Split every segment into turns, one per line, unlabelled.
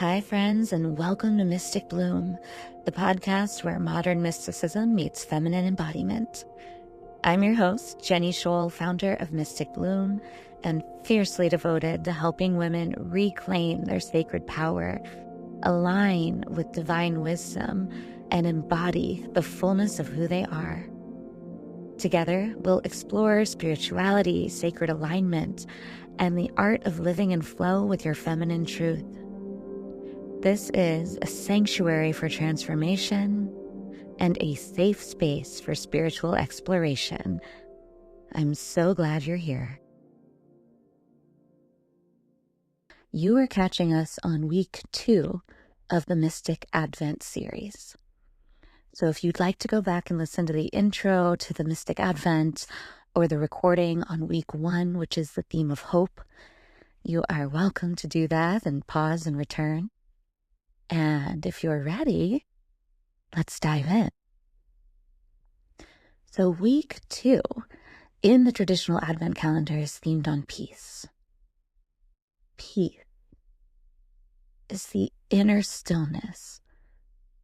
Hi, friends, and welcome to Mystic Bloom, the podcast where modern mysticism meets feminine embodiment. I'm your host, Jenny Scholl, founder of Mystic Bloom, and fiercely devoted to helping women reclaim their sacred power, align with divine wisdom, and embody the fullness of who they are. Together, we'll explore spirituality, sacred alignment, and the art of living in flow with your feminine truth. This is a sanctuary for transformation and a safe space for spiritual exploration. I'm so glad you're here. You are catching us on week 2 of the Mystic Advent series. So if you'd like to go back and listen to the intro to the Mystic Advent or the recording on week 1, which is the theme of hope, you are welcome to do that and pause and return. And if you're ready, let's dive in. So week 2 in the traditional Advent calendar is themed on peace. Peace is the inner stillness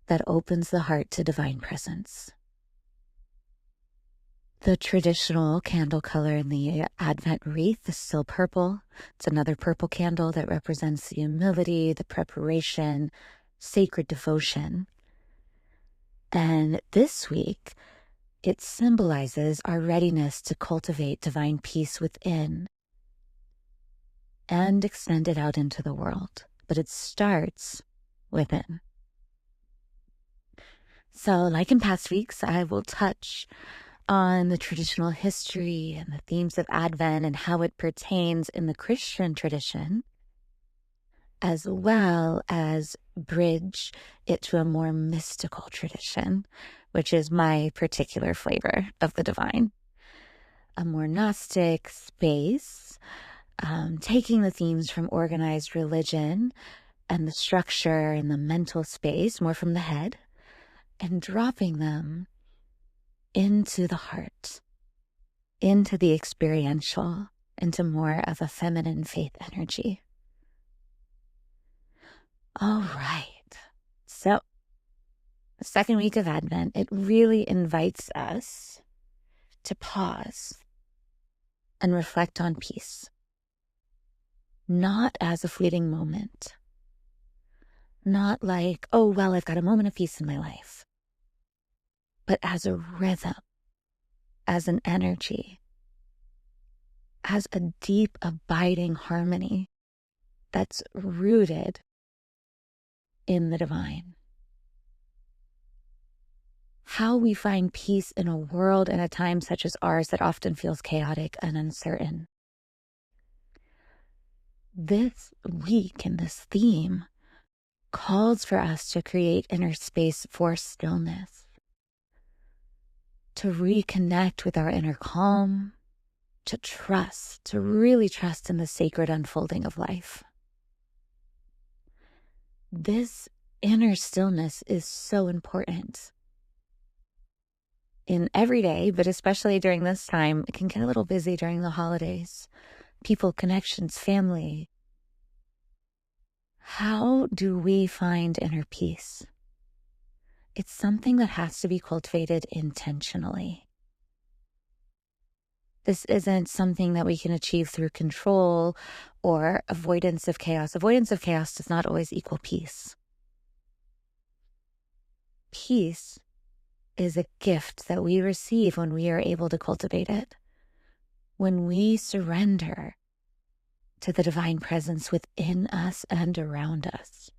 that opens the heart to divine presence. The traditional candle color in the Advent wreath is still purple. It's another purple candle that represents the humility, the preparation, sacred devotion. And this week, it symbolizes our readiness to cultivate divine peace within and extend it out into the world. But it starts within. So, like in past weeks, I will touch on the traditional history and the themes of Advent and how it pertains in the Christian tradition, as well as bridge it to a more mystical tradition, which is my particular flavor of the divine. A more Gnostic space, taking the themes from organized religion and the structure and the mental space, more from the head, and dropping them into the heart, into the experiential, into more of a feminine faith energy. All right. So, the second week of Advent, it really invites us to pause and reflect on peace, not as a fleeting moment, not like, oh, well, I've got a moment of peace in my life, but as a rhythm, as an energy, as a deep, abiding harmony that's rooted in the divine. How we find peace in a world and a time such as ours that often feels chaotic and uncertain. This week and this theme calls for us to create inner space for stillness, to reconnect with our inner calm, to trust, to really trust in the sacred unfolding of life. This inner stillness is so important. In every day, but especially during this time, it can get a little busy during the holidays. People, connections, family. How do we find inner peace? It's something that has to be cultivated intentionally. This isn't something that we can achieve through control or avoidance of chaos. Avoidance of chaos does not always equal peace. Peace is a gift that we receive when we are able to cultivate it, when we surrender to the divine presence within us and around us,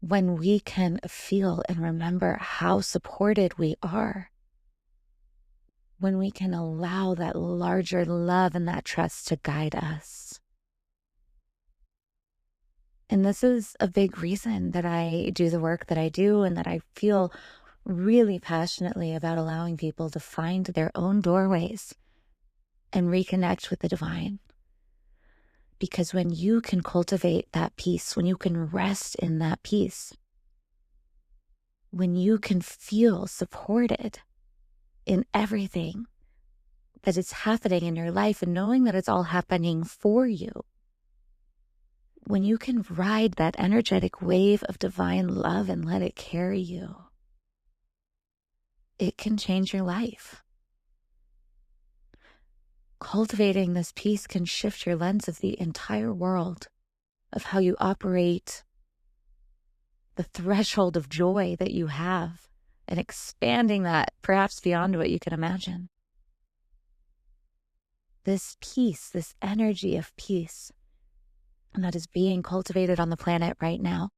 when we can feel and remember how supported we are, when we can allow that larger love and that trust to guide us. And this is a big reason that I do the work that I do and that I feel really passionately about allowing people to find their own doorways and reconnect with the divine. Because when you can cultivate that peace, when you can rest in that peace, when you can feel supported in everything that is happening in your life and knowing that it's all happening for you, when you can ride that energetic wave of divine love and let it carry you, it can change your life. Cultivating this peace can shift your lens of the entire world, of how you operate, the threshold of joy that you have, and expanding that perhaps beyond what you can imagine. This peace, this energy of peace, that is being cultivated on the planet right now.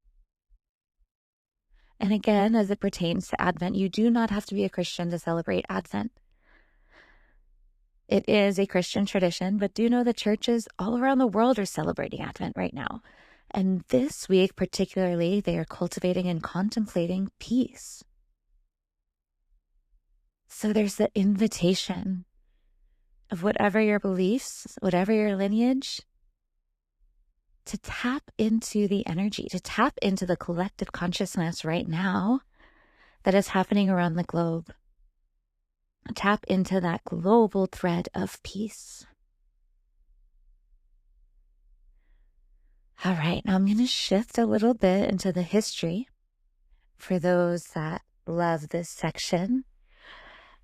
And again, as it pertains to Advent, you do not have to be a Christian to celebrate Advent. It is a Christian tradition, but do know that churches all around the world are celebrating Advent right now. And this week particularly, they are cultivating and contemplating peace. So there's the invitation of whatever your beliefs, whatever your lineage, to tap into the energy, to tap into the collective consciousness right now that is happening around the globe. Tap into that global thread of peace. All right, now I'm going to shift a little bit into the history for those that love this section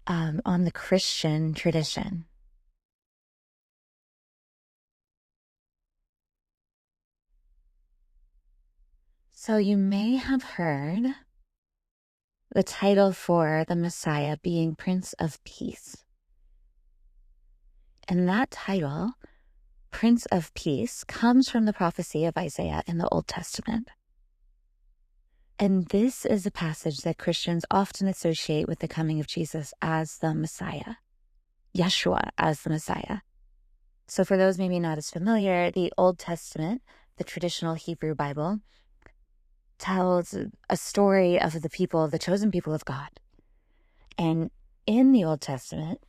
on the Christian tradition. So you may have heard the title for the Messiah being Prince of Peace. And that title, Prince of Peace, comes from the prophecy of Isaiah in the Old Testament. And this is a passage that Christians often associate with the coming of Jesus as the Messiah, Yeshua as the Messiah. So for those maybe not as familiar, the Old Testament, the traditional Hebrew Bible, tells a story of the people, the chosen people of God. And in the Old Testament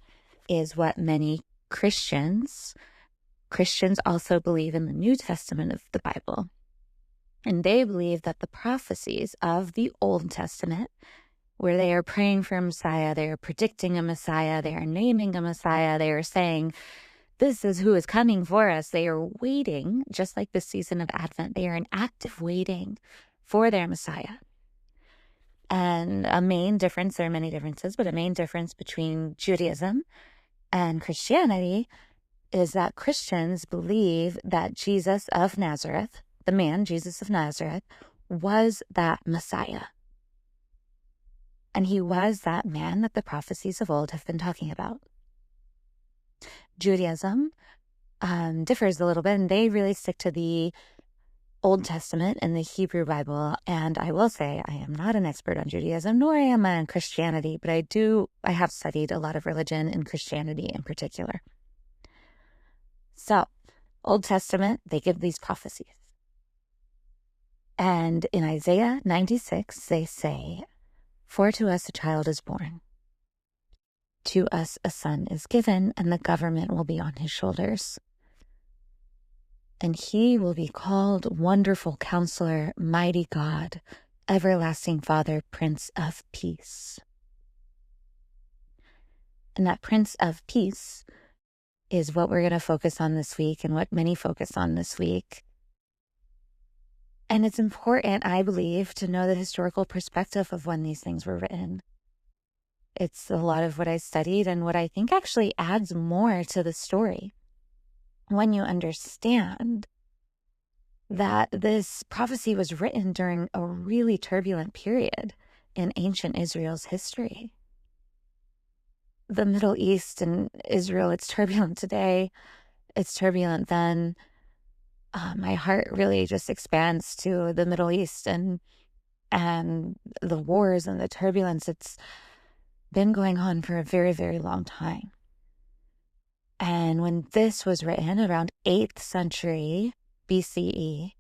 is what many Christians also believe in the New Testament of the Bible. And they believe that the prophecies of the Old Testament, where they are praying for a Messiah, they are predicting a Messiah, they are naming a Messiah, they are saying, this is who is coming for us. They are waiting, just like this season of Advent. They are in active waiting for their Messiah. And a main difference, there are many differences, but a main difference between Judaism and Christianity is that Christians believe that Jesus of Nazareth, the man, Jesus of Nazareth, was that Messiah. And he was that man that the prophecies of old have been talking about. Judaism differs a little bit, and they really stick to the Old Testament and the Hebrew Bible. And I will say I am not an expert on Judaism, nor am I on Christianity, but I have studied a lot of religion and Christianity in particular. So, Old Testament, they give these prophecies. And in Isaiah 96, they say, for to us a child is born. To us a son is given, and the government will be on his shoulders. And he will be called Wonderful Counselor, Mighty God, Everlasting Father, Prince of Peace. And that Prince of Peace is what we're going to focus on this week and what many focus on this week. And it's important, I believe, to know the historical perspective of when these things were written. It's a lot of what I studied and what I think actually adds more to the story. When you understand that this prophecy was written during a really turbulent period in ancient Israel's history. The Middle East and Israel, it's turbulent today. It's turbulent then. My heart really just expands to the Middle East and the wars and the turbulence. It's been going on for a very, very long time. And when this was written around 8th century BCE,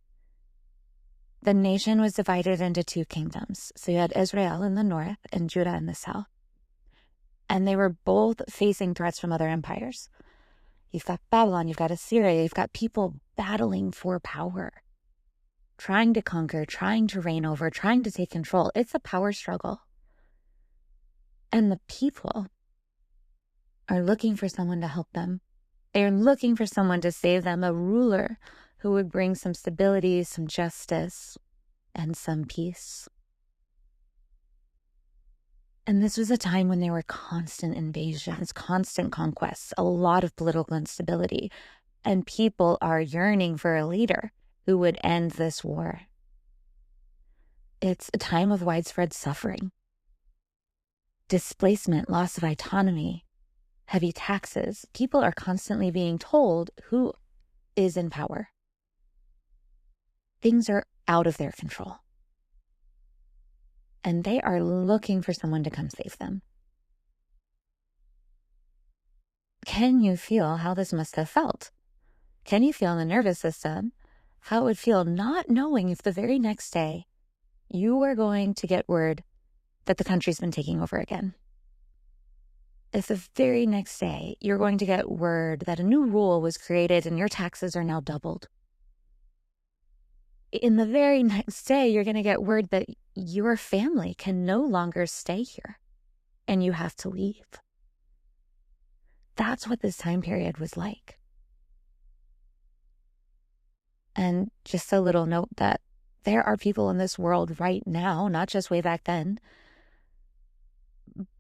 the nation was divided into two kingdoms. So you had Israel in the north and Judah in the south. And they were both facing threats from other empires. You've got Babylon, you've got Assyria, you've got people battling for power, trying to conquer, trying to reign over, trying to take control. It's a power struggle. And the people are looking for someone to help them. They're looking for someone to save them, a ruler who would bring some stability, some justice, and some peace. And this was a time when there were constant invasions, constant conquests, a lot of political instability, and people are yearning for a leader who would end this war. It's a time of widespread suffering, displacement, loss of autonomy, heavy taxes. People are constantly being told who is in power. Things are out of their control. And they are looking for someone to come save them. Can you feel how this must have felt? Can you feel in the nervous system how it would feel not knowing if the very next day you were going to get word that the country's been taking over again? If the very next day you're going to get word that a new rule was created and your taxes are now doubled. In the very next day, you're going to get word that your family can no longer stay here and you have to leave. That's what this time period was like. And just a little note that there are people in this world right now, not just way back then,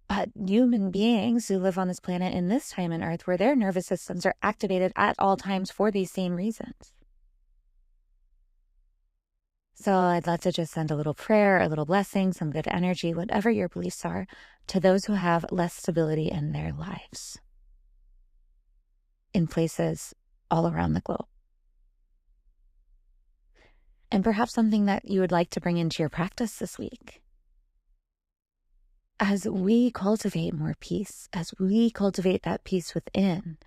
but human beings who live on this planet in this time on Earth where their nervous systems are activated at all times for these same reasons. So I'd love to just send a little prayer, a little blessing, some good energy, whatever your beliefs are, to those who have less stability in their lives, in places all around the globe. And perhaps something that you would like to bring into your practice this week. As we cultivate more peace, as we cultivate that peace within,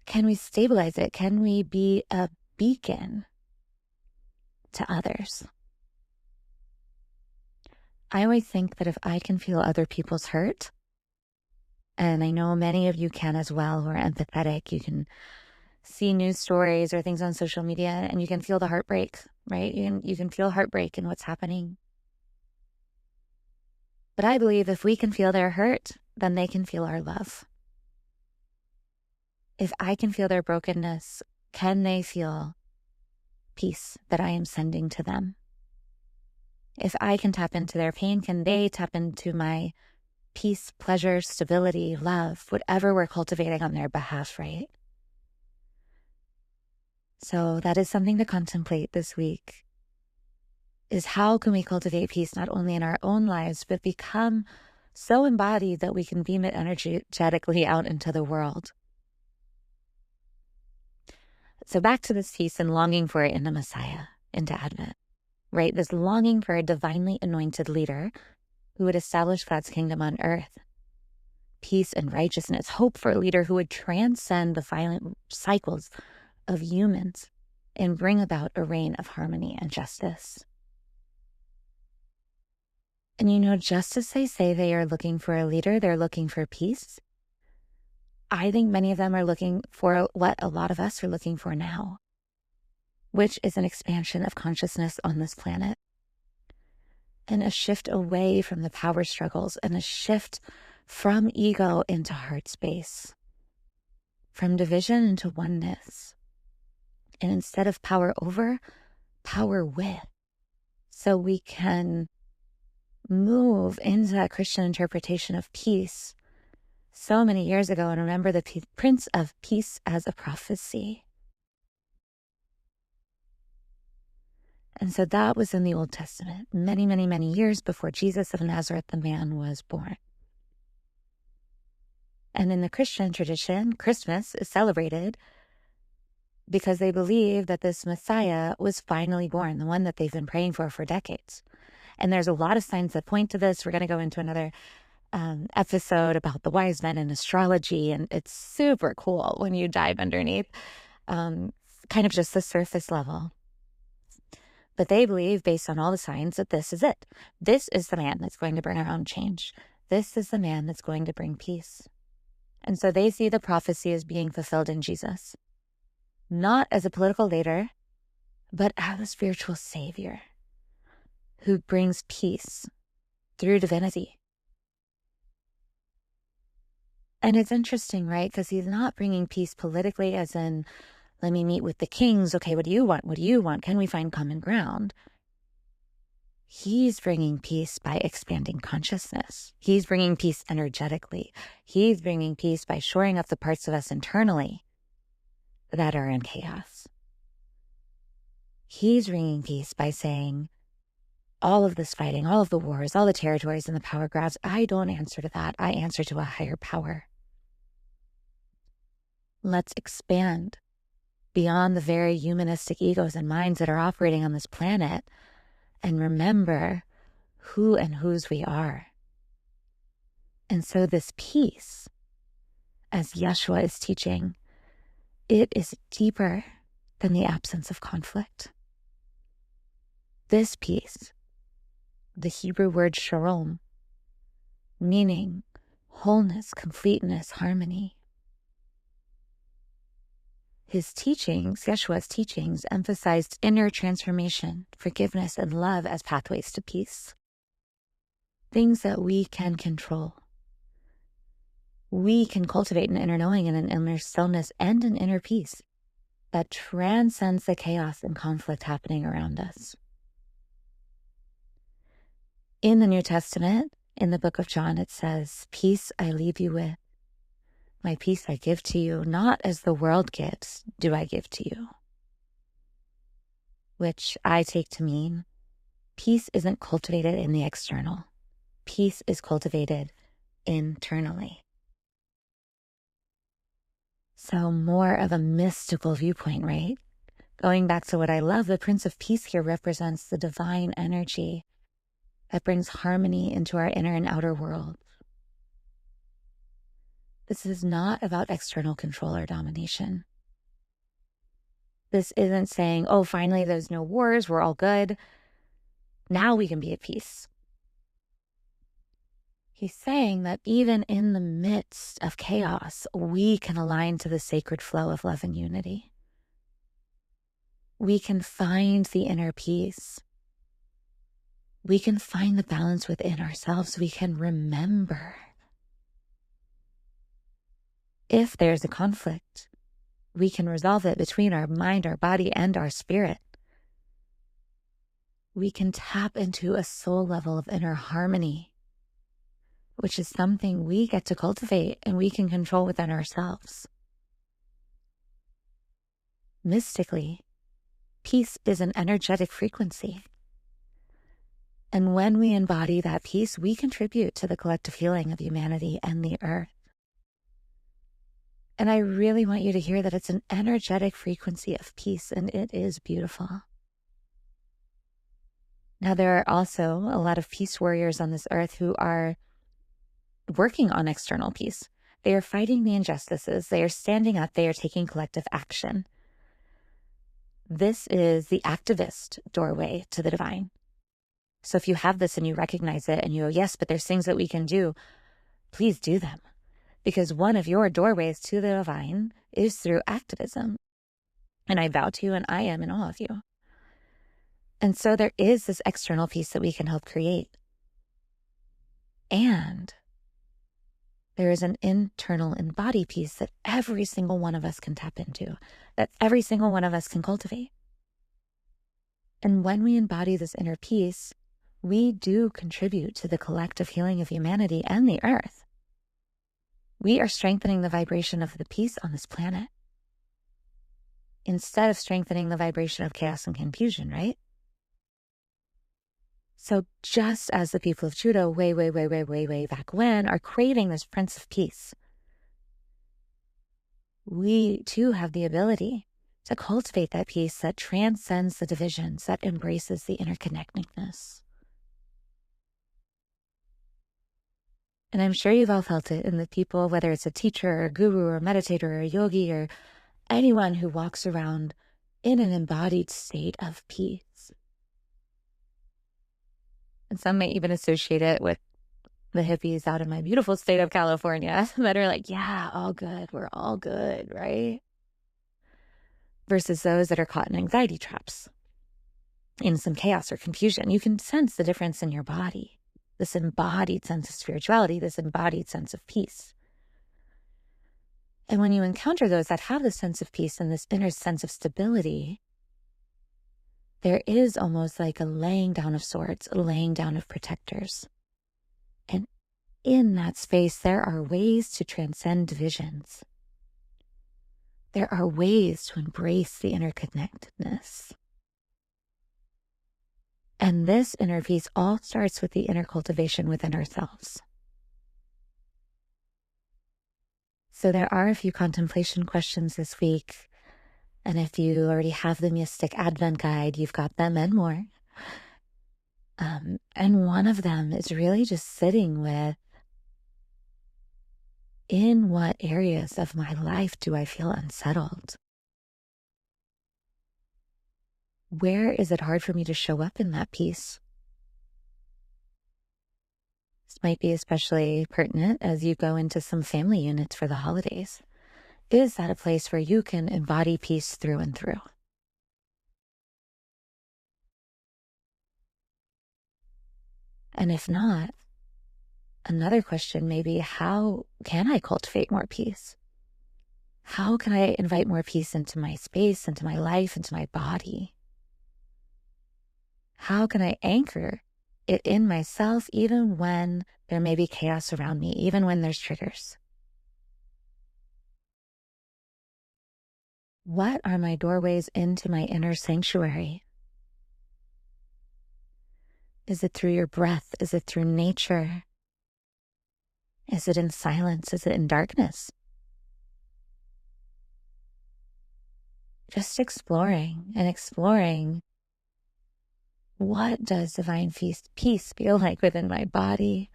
can we stabilize it? Can we be a beacon to others? I always think that if I can feel other people's hurt, and I know many of you can as well who are empathetic, you can see news stories or things on social media and you can feel the heartbreak, right? You can feel heartbreak in what's happening. But I believe if we can feel their hurt, then they can feel our love. If I can feel their brokenness, can they feel peace that I am sending to them? If I can tap into their pain, can they tap into my peace, pleasure, stability, love, whatever we're cultivating on their behalf, right? So that is something to contemplate this week, is how can we cultivate peace not only in our own lives, but become so embodied that we can beam it energetically out into the world. So back to this peace and longing for it in the Messiah, into Advent, right? This longing for a divinely anointed leader who would establish God's kingdom on earth. Peace and righteousness, hope for a leader who would transcend the violent cycles of humans and bring about a reign of harmony and justice. And just as they say they are looking for a leader, they're looking for peace. I think many of them are looking for what a lot of us are looking for now, which is an expansion of consciousness on this planet and a shift away from the power struggles and a shift from ego into heart space, from division into oneness. And instead of power over, power with. So we can move into that Christian interpretation of peace so many years ago and remember the Prince of Peace as a prophecy. And so that was in the Old Testament, many, many, many years before Jesus of Nazareth, the man, was born. And in the Christian tradition, Christmas is celebrated because they believe that this Messiah was finally born, the one that they've been praying for decades. And there's a lot of signs that point to this. We're going to go into another episode about the wise men and astrology, and it's super cool when you dive underneath, kind of just the surface level. But they believe, based on all the signs, that this is it. This is the man that's going to bring around change. This is the man that's going to bring peace. And so they see the prophecy as being fulfilled in Jesus, not as a political leader, but as a spiritual savior who brings peace through divinity. And it's interesting, right? Because he's not bringing peace politically, as in Let me meet with the kings. Okay, what do you want? What do you want? Can we find common ground? He's bringing peace by expanding consciousness. He's bringing peace energetically. He's bringing peace by shoring up the parts of us internally that are in chaos. He's bringing peace by saying, all of this fighting, all of the wars, all the territories and the power grabs, I don't answer to that. I answer to a higher power. Let's expand beyond the very humanistic egos and minds that are operating on this planet and remember who and whose we are. And so this peace, as Yeshua is teaching, it is deeper than the absence of conflict. This peace, the Hebrew word shalom, meaning wholeness, completeness, harmony. His teachings, Yeshua's teachings, emphasized inner transformation, forgiveness, and love as pathways to peace. Things that we can control. We can cultivate an inner knowing and an inner stillness and an inner peace that transcends the chaos and conflict happening around us. In the New Testament, in the book of John, it says, "Peace I leave you with. My peace I give to you, not as the world gives, do I give to you." Which I take to mean, peace isn't cultivated in the external. Peace is cultivated internally. So more of a mystical viewpoint, right? Going back to what I love, the Prince of Peace here represents the divine energy that brings harmony into our inner and outer world. This is not about external control or domination. This isn't saying, oh, finally there's no wars, we're all good. Now we can be at peace. He's saying that even in the midst of chaos, we can align to the sacred flow of love and unity. We can find the inner peace. We can find the balance within ourselves. We can remember. If there's a conflict, we can resolve it between our mind, our body, and our spirit. We can tap into a soul level of inner harmony, which is something we get to cultivate and we can control within ourselves. Mystically, peace is an energetic frequency. And when we embody that peace, we contribute to the collective healing of humanity and the earth. And I really want you to hear that it's an energetic frequency of peace, and it is beautiful. Now, there are also a lot of peace warriors on this earth who are working on external peace. They are fighting the injustices. They are standing up. They are taking collective action. This is the activist doorway to the divine. So if you have this and you recognize it and you go, yes, but there's things that we can do, please do them. Because one of your doorways to the divine is through activism. And I vow to, and I am in all of you. And so there is this external peace that we can help create. And there is an internal embodied peace that every single one of us can tap into, that every single one of us can cultivate. And when we embody this inner peace, we do contribute to the collective healing of humanity and the earth. We are strengthening the vibration of the peace on this planet instead of strengthening the vibration of chaos and confusion, right? So just as the people of Judah way back when are craving this Prince of Peace, we too have the ability to cultivate that peace that transcends the divisions, that embraces the interconnectedness. And I'm sure you've all felt it in the people, whether it's a teacher or a guru or a meditator or a yogi or anyone who walks around in an embodied state of peace. And some may even associate it with the hippies out in my beautiful state of California that are like, yeah, all good. We're all good, right? Versus those that are caught in anxiety traps, in some chaos or confusion. You can sense the difference in your body. This embodied sense of spirituality, this embodied sense of peace. And when you encounter those that have this sense of peace and this inner sense of stability, there is almost like a laying down of swords, a laying down of protectors. And in that space, there are ways to transcend divisions. There are ways to embrace the interconnectedness. And this inner peace all starts with the inner cultivation within ourselves. So there are a few contemplation questions this week. And if you already have the Mystic Advent Guide, you've got them and more. And one of them is really just sitting with, in what areas of my life do I feel unsettled? Where is it hard for me to show up in that peace? This might be especially pertinent as you go into some family units for the holidays. Is that a place where you can embody peace through and through? And if not, another question may be, how can I cultivate more peace? How can I invite more peace into my space, into my life, into my body? How can I anchor it in myself even when there may be chaos around me, even when there's triggers? What are my doorways into my inner sanctuary? Is it through your breath? Is it through nature? Is it in silence? Is it in darkness? Just exploring and exploring. What does divine peace feel like within my body,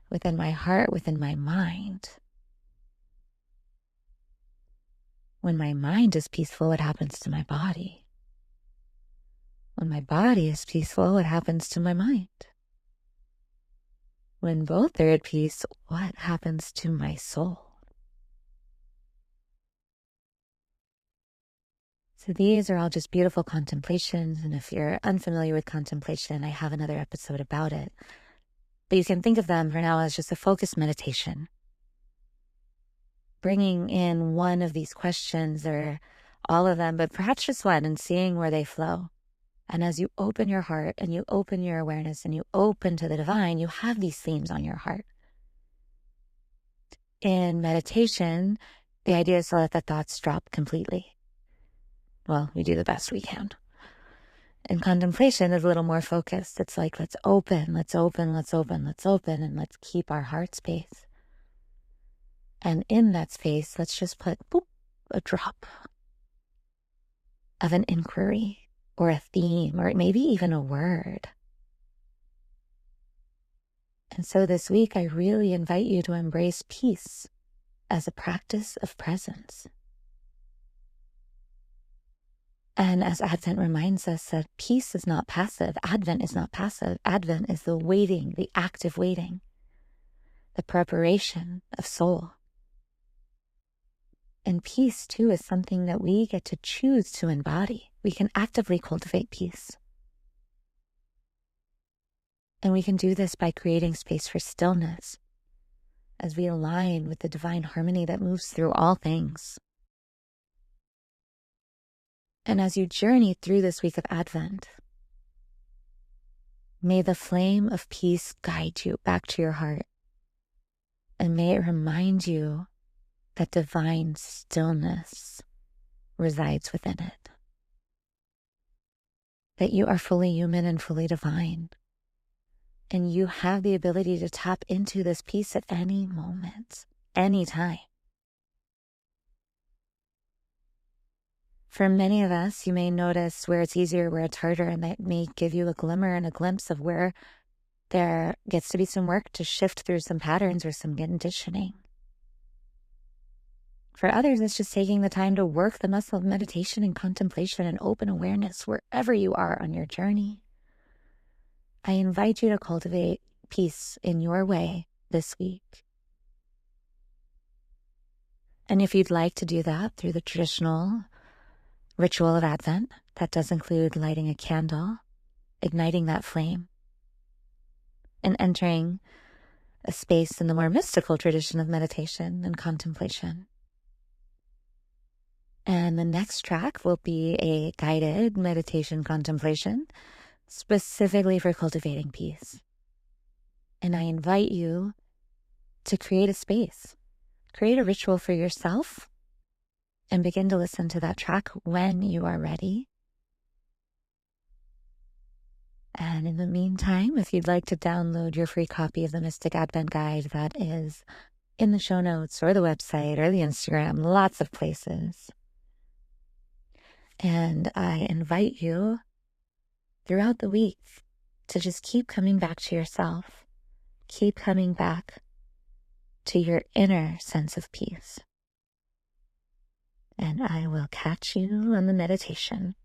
within my heart, within my mind? When my mind is peaceful, what happens to my body? When my body is peaceful, what happens to my mind? When both are at peace, what happens to my soul? So these are all just beautiful contemplations. And if you're unfamiliar with contemplation, I have another episode about it. But you can think of them for now as just a focused meditation. Bringing in one of these questions or all of them, but perhaps just one, and seeing where they flow. And as you open your heart and you open your awareness and you open to the divine, you have these themes on your heart. In meditation, the idea is to let the thoughts drop completely. Well, we do the best we can. And contemplation is a little more focused. It's like, let's open, let's open, let's open, let's open, and let's keep our heart space. And in that space, let's just put a drop of an inquiry or a theme, or maybe even a word. And so this week, I really invite you to embrace peace as a practice of presence. And as Advent reminds us that peace is not passive, Advent is not passive. Advent is the waiting, the active waiting, the preparation of soul. And peace, too, is something that we get to choose to embody. We can actively cultivate peace. And we can do this by creating space for stillness as we align with the divine harmony that moves through all things. And as you journey through this week of Advent, may the flame of peace guide you back to your heart. And may it remind you that divine stillness resides within it. That you are fully human and fully divine. And you have the ability to tap into this peace at any moment, any time. For many of us, you may notice where it's easier, where it's harder, and that may give you a glimmer and a glimpse of where there gets to be some work to shift through some patterns or some conditioning. For others, it's just taking the time to work the muscle of meditation and contemplation and open awareness wherever you are on your journey. I invite you to cultivate peace in your way this week. And if you'd like to do that through the traditional ritual of Advent, that does include lighting a candle, igniting that flame, and entering a space in the more mystical tradition of meditation and contemplation. And the next track will be a guided meditation contemplation specifically for cultivating peace. And I invite you to create a space, create a ritual for yourself, and begin to listen to that track when you are ready. And in the meantime, if you'd like to download your free copy of the Mystic Advent Guide, that is in the show notes or the website or the Instagram, lots of places. And I invite you throughout the week to just keep coming back to yourself, keep coming back to your inner sense of peace. And I will catch you on the meditation.